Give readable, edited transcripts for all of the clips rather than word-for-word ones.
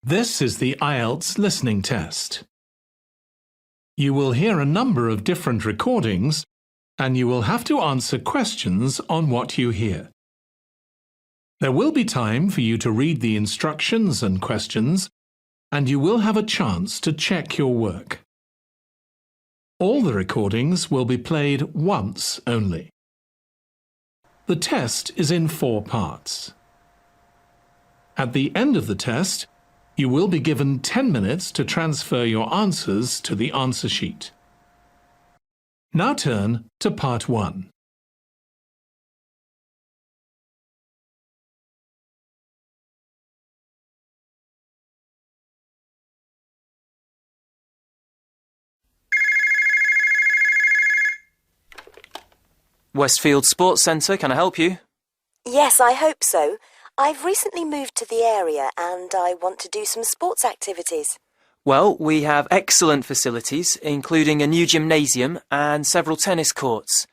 This is the IELTS listening test. You will hear a number of different recordings and you will have to answer questions on what you hear. There will be time for you to read the instructions and questions, and you will have a chance to check your work. All the recordings will be played once only. The test is in 4 parts. At the end of the test, you will be given 10 minutes to transfer your answers to the answer sheet. Now turn to part 1. Westfield Sports Centre, can I help you? Yes, I hope so. I've recently moved to the area and I want to do some sports activities. Well, we have excellent facilities, including a new gymnasium and several tennis courts.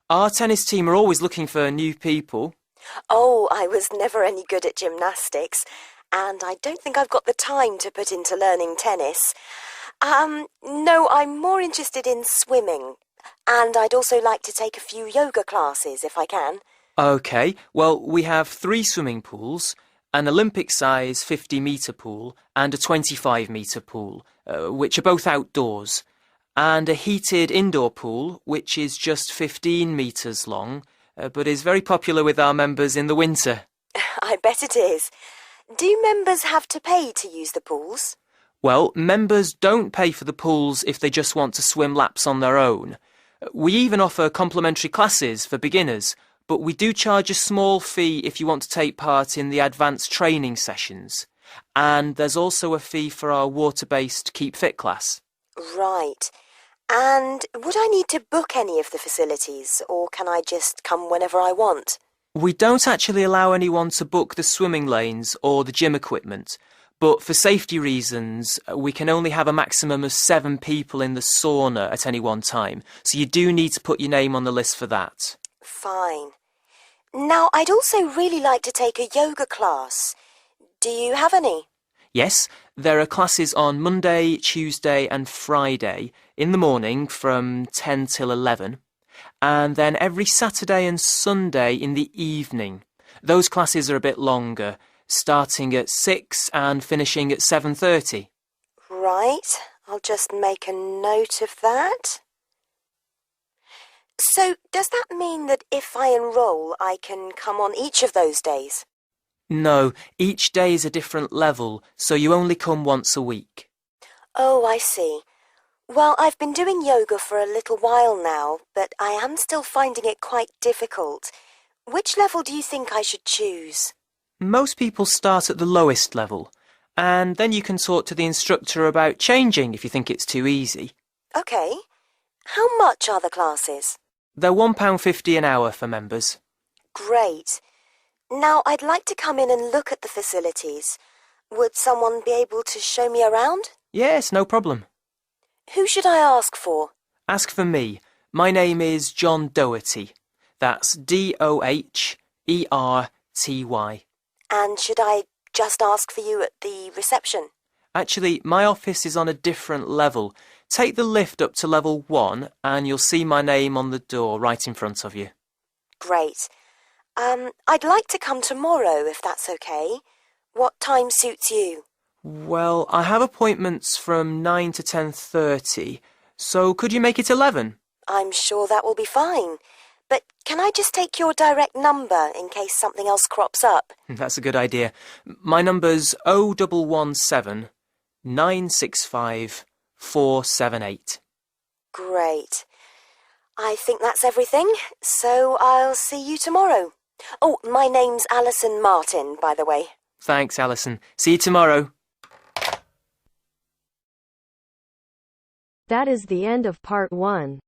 Our tennis team are always looking for new people. Oh, I was never any good at gymnastics, and I don't think I've got the time to put into learning tennis. No, I'm more interested in swimming, and I'd also like to take a few yoga classes if I can. OK, well, we have 3 swimming pools, an Olympic-size 50-metre pool and a 25-metre pool, which are both outdoors, and a heated indoor pool, which is just 15 metres long, but is very popular with our members in the winter. I bet it is. Do members have to pay to use the pools? Well, members don't pay for the pools if they just want to swim laps on their own. We even offer complimentary classes for beginners, but we do charge a small fee if you want to take part in the advanced training sessions. And there's also a fee for our water-based Keep Fit class. Right. And would I need to book any of the facilities, or can I just come whenever I want? We don't actually allow anyone to book the swimming lanes or the gym equipment, but for safety reasons, we can only have a maximum of 7 people in the sauna at any one time, so you do need to put your name on the list for that. Fine. Now, I'd also really like to take a yoga class. Do you have any? Yes, there are classes on Monday, Tuesday and Friday in the morning from 10 till 11, and then every Saturday and Sunday in the evening. Those classes are a bit longer, starting at 6 and finishing at 7:30. Right, I'll just make a note of that. So, does that mean that if I enroll, I can come on each of those days? No, each day is a different level, so you only come once a week. Oh, I see. Well, I've been doing yoga for a little while now, but I am still finding it quite difficult. Which level do you think I should choose? Most people start at the lowest level, and then you can talk to the instructor about changing if you think it's too easy. OK. How much are the classes? They're £1.50 an hour for members. Great. Now, I'd like to come in and look at the facilities. Would someone be able to show me around? Yes, no problem. Who should I ask for? Ask for me. My name is John Doherty. That's Doherty. And should I just ask for you at the reception? Actually, my office is on a different level. Take the lift up to level 1 and you'll see my name on the door right in front of you. Great. I'd like to come tomorrow, if that's okay. What time suits you? Well, I have appointments from 9 to 10:30, so could you make it 11? I'm sure that will be fine. But can I just take your direct number in case something else crops up? That's a good idea. My number's 0117 965 478. Great. I think that's everything, so I'll see you tomorrow. Oh, my name's Alison Martin, by the way. Thanks, Alison. See you tomorrow. That is the end of part 1.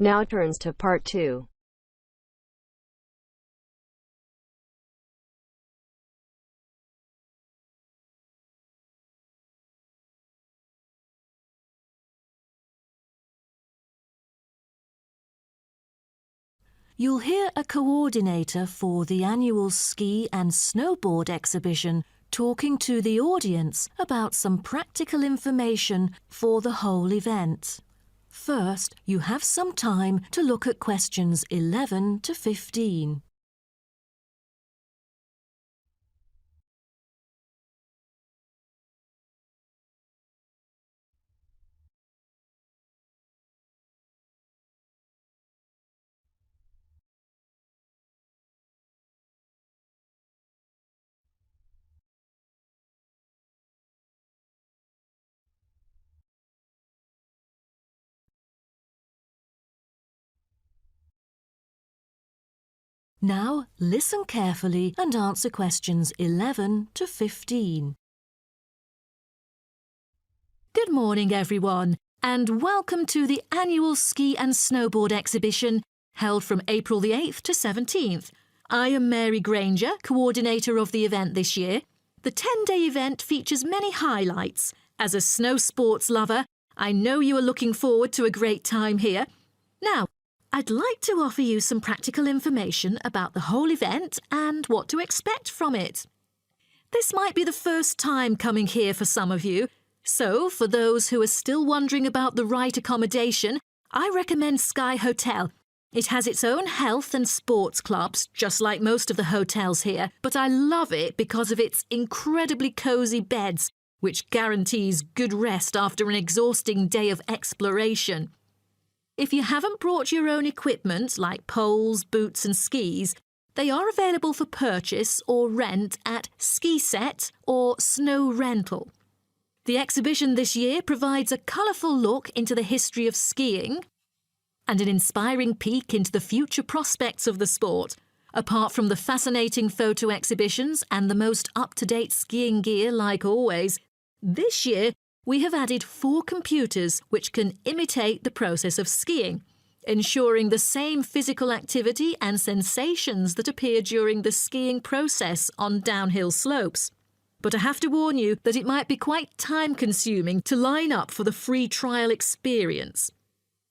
Now turns to part 2. You'll hear a coordinator for the annual ski and snowboard exhibition talking to the audience about some practical information for the whole event. First, you have some time to look at questions 11 to 15. Now, listen carefully and answer questions 11 to 15. Good morning, everyone, and welcome to the annual ski and snowboard exhibition held from April the 8th to 17th. I am Mary Granger, coordinator of the event this year. The 10-day event features many highlights. As a snow sports lover, I know you are looking forward to a great time here. Now, I'd like to offer you some practical information about the whole event and what to expect from it. This might be the first time coming here for some of you, so for those who are still wondering about the right accommodation, I recommend Sky Hotel. It has its own health and sports clubs, just like most of the hotels here, but I love it because of its incredibly cosy beds, which guarantees good rest after an exhausting day of exploration. If you haven't brought your own equipment, like poles, boots and skis, they are available for purchase or rent at Ski Set or Snow Rental. The exhibition this year provides a colourful look into the history of skiing and an inspiring peek into the future prospects of the sport. Apart from the fascinating photo exhibitions and the most up-to-date skiing gear like always, this year we have added 4 computers which can imitate the process of skiing, ensuring the same physical activity and sensations that appear during the skiing process on downhill slopes. But I have to warn you that it might be quite time-consuming to line up for the free trial experience.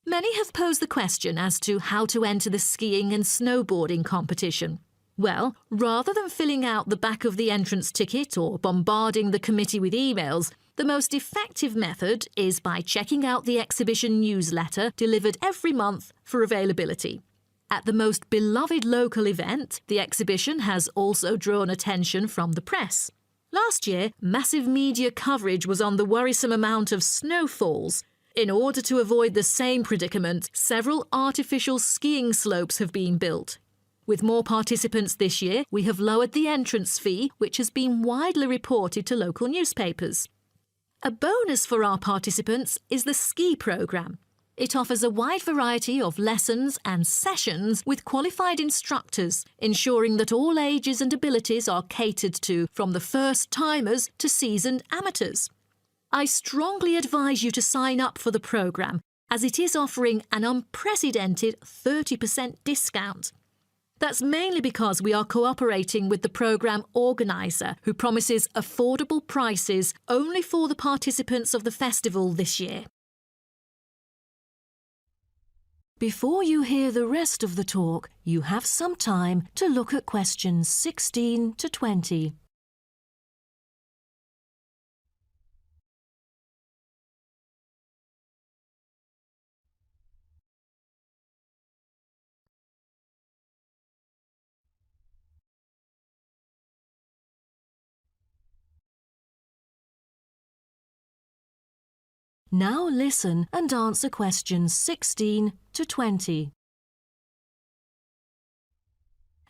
Many have posed the question as to how to enter the skiing and snowboarding competition. Well, rather than filling out the back of the entrance ticket or bombarding the committee with emails, the most effective method is by checking out the exhibition newsletter delivered every month for availability. At the most beloved local event, the exhibition has also drawn attention from the press. Last year, massive media coverage was on the worrisome amount of snowfalls. In order to avoid the same predicament, several artificial skiing slopes have been built. With more participants this year, we have lowered the entrance fee, which has been widely reported to local newspapers. A bonus for our participants is the ski programme. It offers a wide variety of lessons and sessions with qualified instructors, ensuring that all ages and abilities are catered to, from the first-timers to seasoned amateurs. I strongly advise you to sign up for the programme, as it is offering an unprecedented 30% discount. That's mainly because we are cooperating with the programme organiser, who promises affordable prices only for the participants of the festival this year. Before you hear the rest of the talk, you have some time to look at questions 16 to 20. Now listen and answer questions 16 to 20.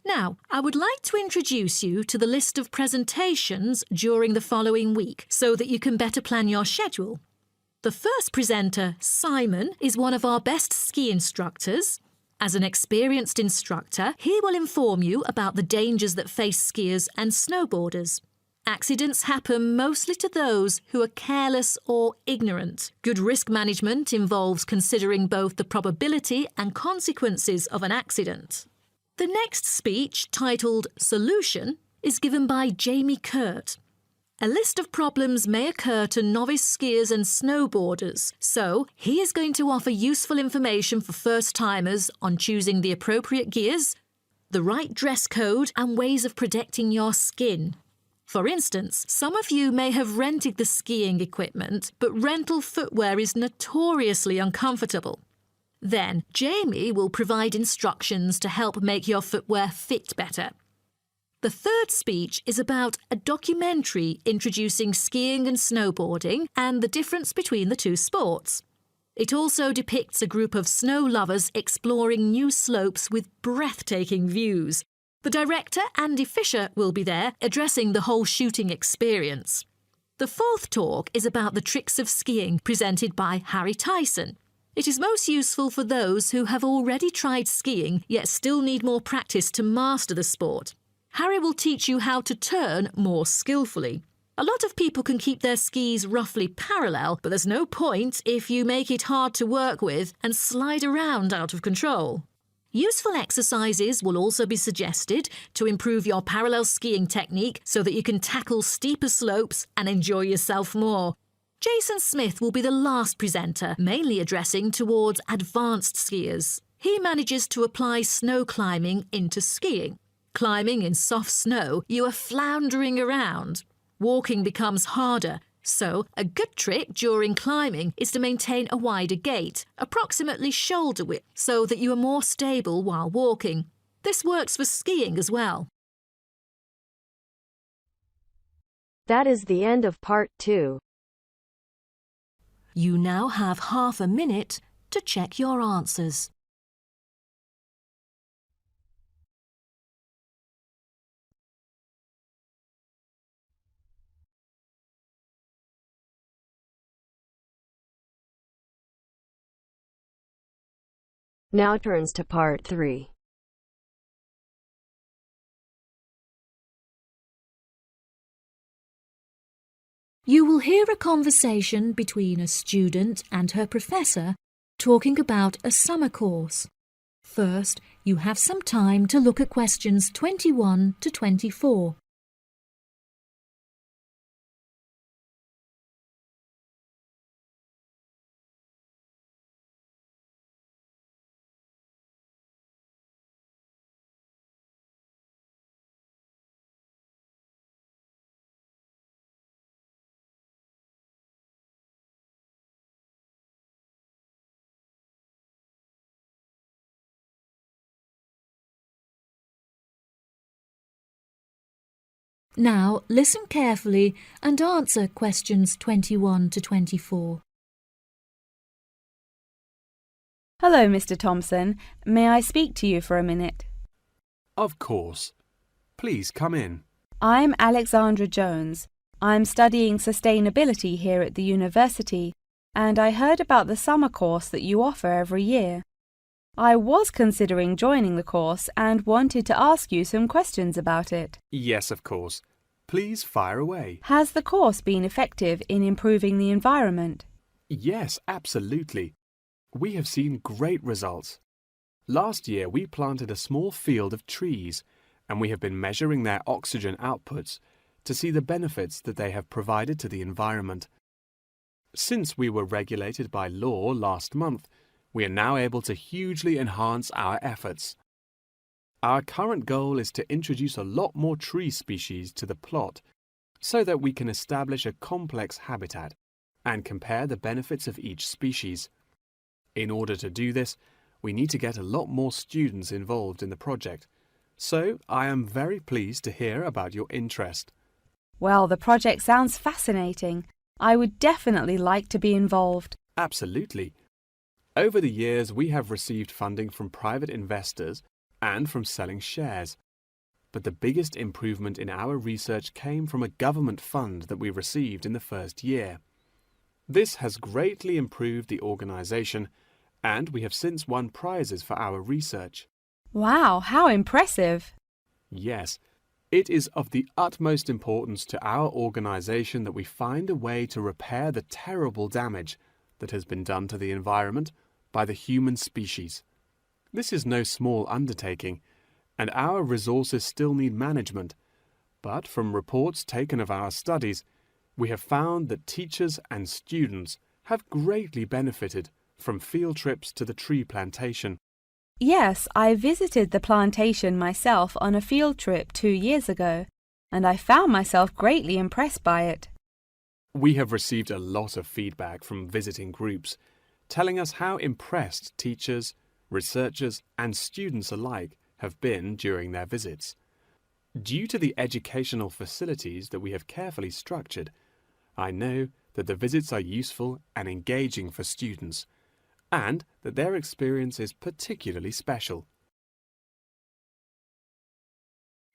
Now, I would like to introduce you to the list of presentations during the following week so that you can better plan your schedule. The first presenter, Simon, is one of our best ski instructors. As an experienced instructor, he will inform you about the dangers that face skiers and snowboarders. Accidents happen mostly to those who are careless or ignorant. Good risk management involves considering both the probability and consequences of an accident. The next speech, titled Solution, is given by Jamie Kurt. A list of problems may occur to novice skiers and snowboarders, so he is going to offer useful information for first-timers on choosing the appropriate gears, the right dress code and ways of protecting your skin. For instance, some of you may have rented the skiing equipment, but rental footwear is notoriously uncomfortable. Then, Jamie will provide instructions to help make your footwear fit better. The third speech is about a documentary introducing skiing and snowboarding and the difference between the two sports. It also depicts a group of snow lovers exploring new slopes with breathtaking views. The director, Andy Fisher, will be there, addressing the whole shooting experience. The fourth talk is about the tricks of skiing, presented by Harry Tyson. It is most useful for those who have already tried skiing yet still need more practice to master the sport. Harry will teach you how to turn more skillfully. A lot of people can keep their skis roughly parallel, but there's no point if you make it hard to work with and slide around out of control. Useful exercises will also be suggested to improve your parallel skiing technique so that you can tackle steeper slopes and enjoy yourself more. Jason Smith will be the last presenter, mainly addressing towards advanced skiers. He manages to apply snow climbing into skiing. Climbing in soft snow, you are floundering around. Walking becomes harder, so a good trick during climbing is to maintain a wider gait, approximately shoulder width, so that you are more stable while walking. This works for skiing as well. That is the end of part 2. You now have half a minute to check your answers. Now turns to part 3. You will hear a conversation between a student and her professor talking about a summer course. First, you have some time to look at questions 21 to 24. Now, listen carefully and answer questions 21 to 24. Hello, Mr. Thompson. May I speak to you for a minute? Of course. Please come in. I'm Alexandra Jones. I'm studying sustainability here at the university, and I heard about the summer course that you offer every year. I was considering joining the course and wanted to ask you some questions about it. Yes, of course. Please fire away. Has the course been effective in improving the environment? Yes, absolutely. We have seen great results. Last year we planted a small field of trees, and we have been measuring their oxygen outputs to see the benefits that they have provided to the environment. Since we were regulated by law last month, we are now able to hugely enhance our efforts. Our current goal is to introduce a lot more tree species to the plot so that we can establish a complex habitat and compare the benefits of each species. In order to do this, we need to get a lot more students involved in the project. So I am very pleased to hear about your interest. Well, the project sounds fascinating. I would definitely like to be involved. Absolutely. Over the years, we have received funding from private investors and from selling shares. But the biggest improvement in our research came from a government fund that we received in the first year. This has greatly improved the organisation, and we have since won prizes for our research. Wow, how impressive! Yes, it is of the utmost importance to our organisation that we find a way to repair the terrible damage that has been done to the environment by the human species. This is no small undertaking, and our resources still need management, But from reports taken of our studies, we have found that teachers and students have greatly benefited from field trips to the tree plantation. Yes, I visited the plantation myself on a field trip 2 years ago, and I found myself greatly impressed by it. We have received a lot of feedback from visiting groups, telling us how impressed teachers, researchers, and students alike have been during their visits. Due to the educational facilities that we have carefully structured, I know that the visits are useful and engaging for students, and that their experience is particularly special.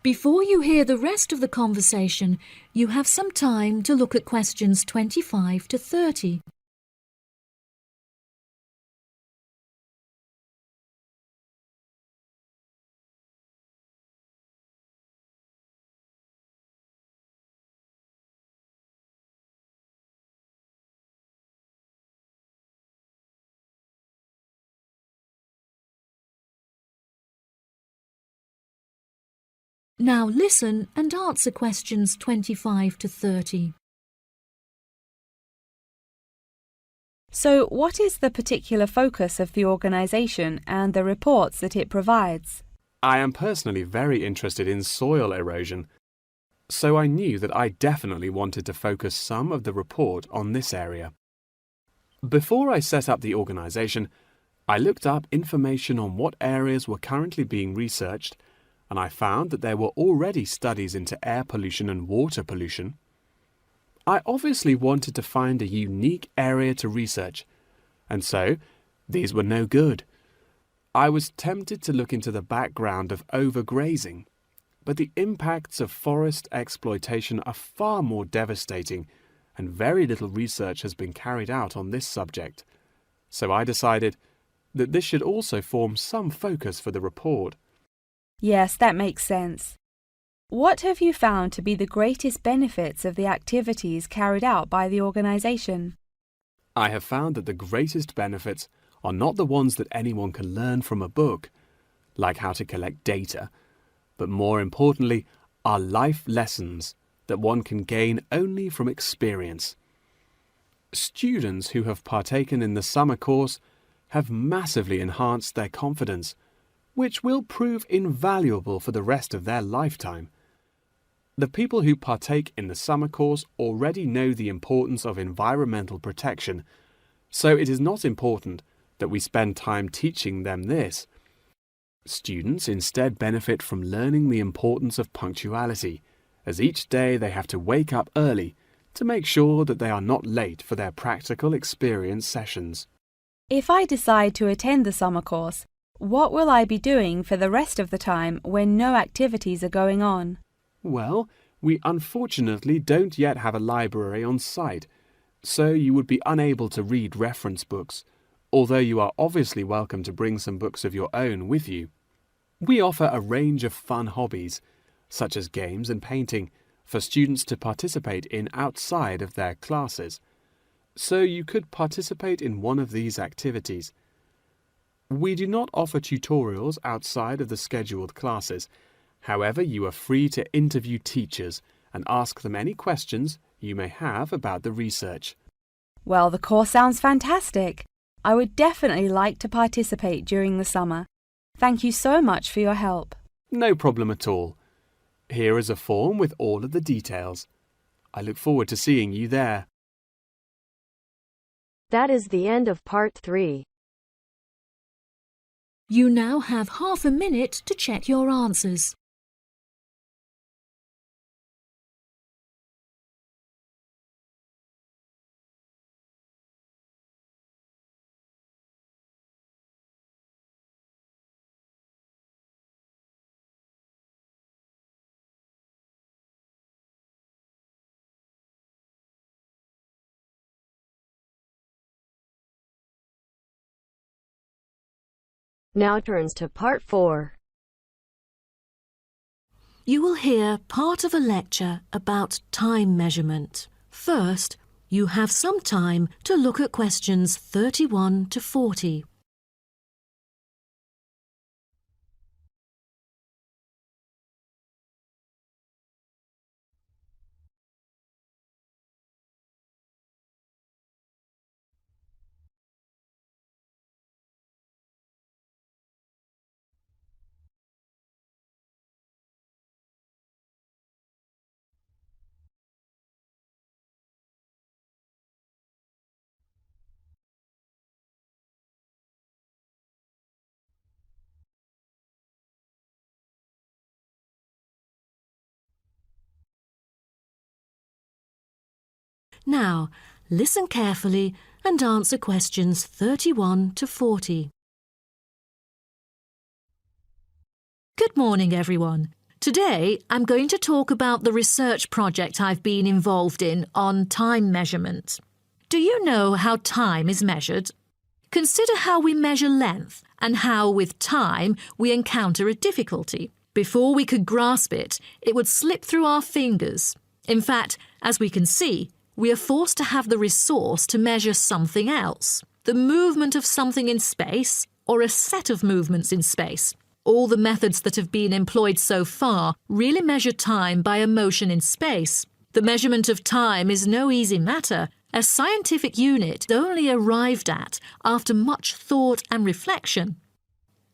Before you hear the rest of the conversation, you have some time to look at questions 25 to 30. Now listen and answer questions 25 to 30. So, what is the particular focus of the organisation and the reports that it provides? I am personally very interested in soil erosion, so I knew that I definitely wanted to focus some of the report on this area. Before I set up the organisation, I looked up information on what areas were currently being researched, and I found that there were already studies into air pollution and water pollution. I obviously wanted to find a unique area to research, and so these were no good. I was tempted to look into the background of overgrazing, but the impacts of forest exploitation are far more devastating, and very little research has been carried out on this subject. So I decided that this should also form some focus for the report. Yes, that makes sense. What have you found to be the greatest benefits of the activities carried out by the organisation? I have found that the greatest benefits are not the ones that anyone can learn from a book, like how to collect data, but more importantly, are life lessons that one can gain only from experience. Students who have partaken in the summer course have massively enhanced their confidence, which will prove invaluable for the rest of their lifetime. The people who partake in the summer course already know the importance of environmental protection, so it is not important that we spend time teaching them this. Students instead benefit from learning the importance of punctuality, as each day they have to wake up early to make sure that they are not late for their practical experience sessions. If I decide to attend the summer course, what will I be doing for the rest of the time when no activities are going on? Well, we unfortunately don't yet have a library on site, so you would be unable to read reference books, although you are obviously welcome to bring some books of your own with you. We offer a range of fun hobbies, such as games and painting, for students to participate in outside of their classes. So you could participate in one of these activities. We do not offer tutorials outside of the scheduled classes. However, you are free to interview teachers and ask them any questions you may have about the research. Well, the course sounds fantastic. I would definitely like to participate during the summer. Thank you so much for your help. No problem at all. Here is a form with all of the details. I look forward to seeing you there. That is the end of part 3. You now have half a minute to check your answers. Now turns to part 4. You will hear part of a lecture about time measurement. First, you have some time to look at questions 31 to 40. Now, listen carefully and answer questions 31 to 40. Good morning, everyone. Today, I'm going to talk about the research project I've been involved in on time measurement. Do you know how time is measured? Consider how we measure length and how, with time, we encounter a difficulty. Before we could grasp it, it would slip through our fingers. In fact, as we can see, we are forced to have the resource to measure something else, the movement of something in space or a set of movements in space. All the methods that have been employed so far really measure time by a motion in space. The measurement of time is no easy matter, a scientific unit only arrived at after much thought and reflection.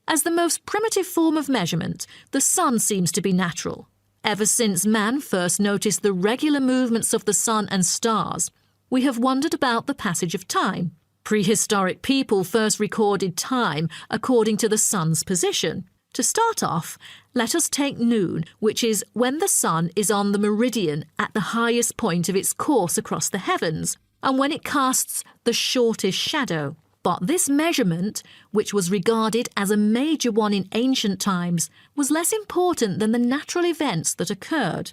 As the most primitive form of measurement, the sun seems to be natural. Ever since man first noticed the regular movements of the sun and stars, we have wondered about the passage of time. Prehistoric people first recorded time according to the sun's position. To start off, let us take noon, which is when the sun is on the meridian at the highest point of its course across the heavens, and when it casts the shortest shadow. But this measurement, which was regarded as a major one in ancient times, was less important than the natural events that occurred.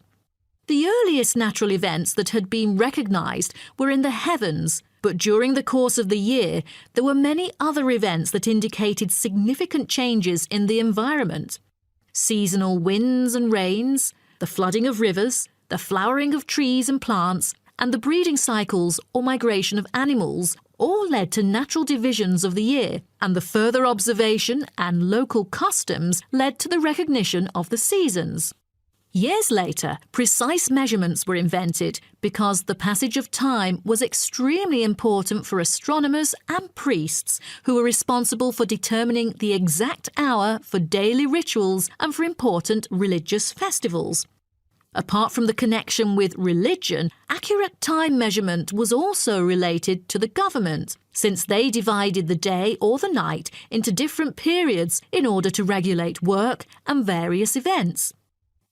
The earliest natural events that had been recognised were in the heavens, but during the course of the year, there were many other events that indicated significant changes in the environment. Seasonal winds and rains, the flooding of rivers, the flowering of trees and plants, and the breeding cycles or migration of animals all led to natural divisions of the year, and the further observation and local customs led to the recognition of the seasons. Years later, precise measurements were invented because the passage of time was extremely important for astronomers and priests who were responsible for determining the exact hour for daily rituals and for important religious festivals. Apart from the connection with religion, accurate time measurement was also related to the government, since they divided the day or the night into different periods in order to regulate work and various events.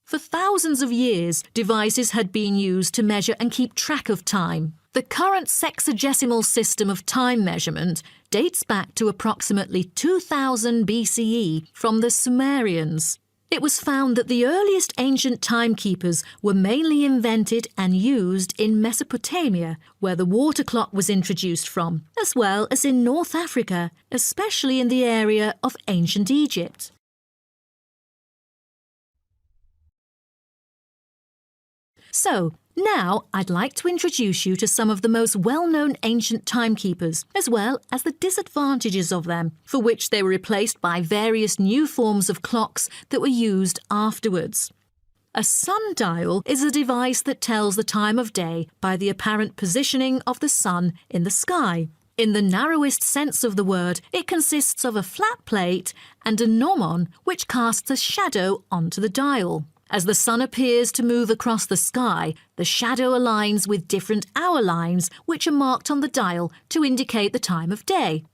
For thousands of years, devices had been used to measure and keep track of time. The current sexagesimal system of time measurement dates back to approximately 2000 BCE from the Sumerians. It was found that the earliest ancient timekeepers were mainly invented and used in Mesopotamia, where the water clock was introduced from, as well as in North Africa, especially in the area of ancient Egypt. So, now I'd like to introduce you to some of the most well-known ancient timekeepers, as well as the disadvantages of them, for which they were replaced by various new forms of clocks that were used afterwards. A sundial is a device that tells the time of day by the apparent positioning of the sun in the sky. In the narrowest sense of the word, it consists of a flat plate and a gnomon which casts a shadow onto the dial. As the sun appears to move across the sky, the shadow aligns with different hour lines which are marked on the dial to indicate the time of day.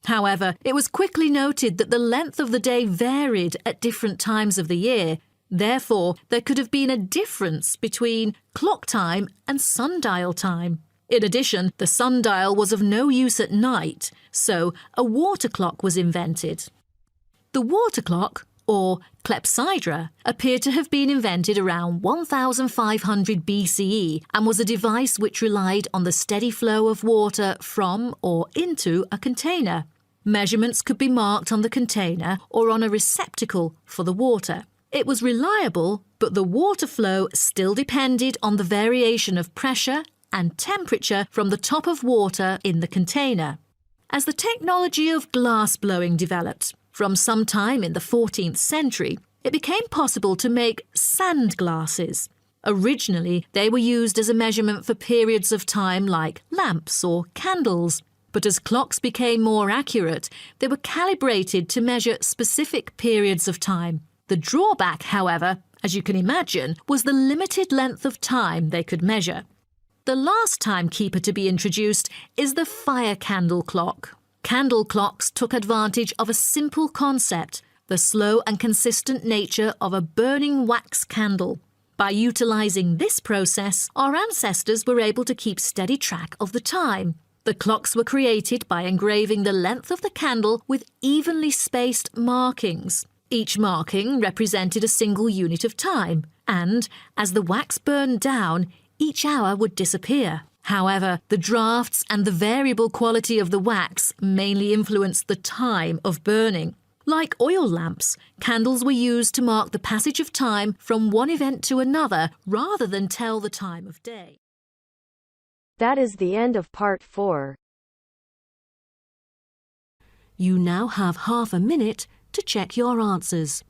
However, it was quickly noted that the length of the day varied at different times of the year. Therefore, there could have been a difference between clock time and sundial time. In addition, the sundial was of no use at night, so a water clock was invented. The water clock, or clepsydra, appeared to have been invented around 1500 BCE and was a device which relied on the steady flow of water from or into a container. Measurements could be marked on the container or on a receptacle for the water. It was reliable, but the water flow still depended on the variation of pressure and temperature from the top of water in the container. As the technology of glass blowing developed, from some time in the 14th century, it became possible to make sand glasses. Originally, they were used as a measurement for periods of time like lamps or candles. But as clocks became more accurate, they were calibrated to measure specific periods of time. The drawback, however, as you can imagine, was the limited length of time they could measure. The last timekeeper to be introduced is the fire candle clock. Candle clocks took advantage of a simple concept, the slow and consistent nature of a burning wax candle. By utilising this process, our ancestors were able to keep steady track of the time. The clocks were created by engraving the length of the candle with evenly spaced markings. Each marking represented a single unit of time, and as the wax burned down, each hour would disappear. However, the drafts and the variable quality of the wax mainly influenced the time of burning. Like oil lamps, candles were used to mark the passage of time from one event to another rather than tell the time of day. That is the end of part 4. You now have half a minute to check your answers.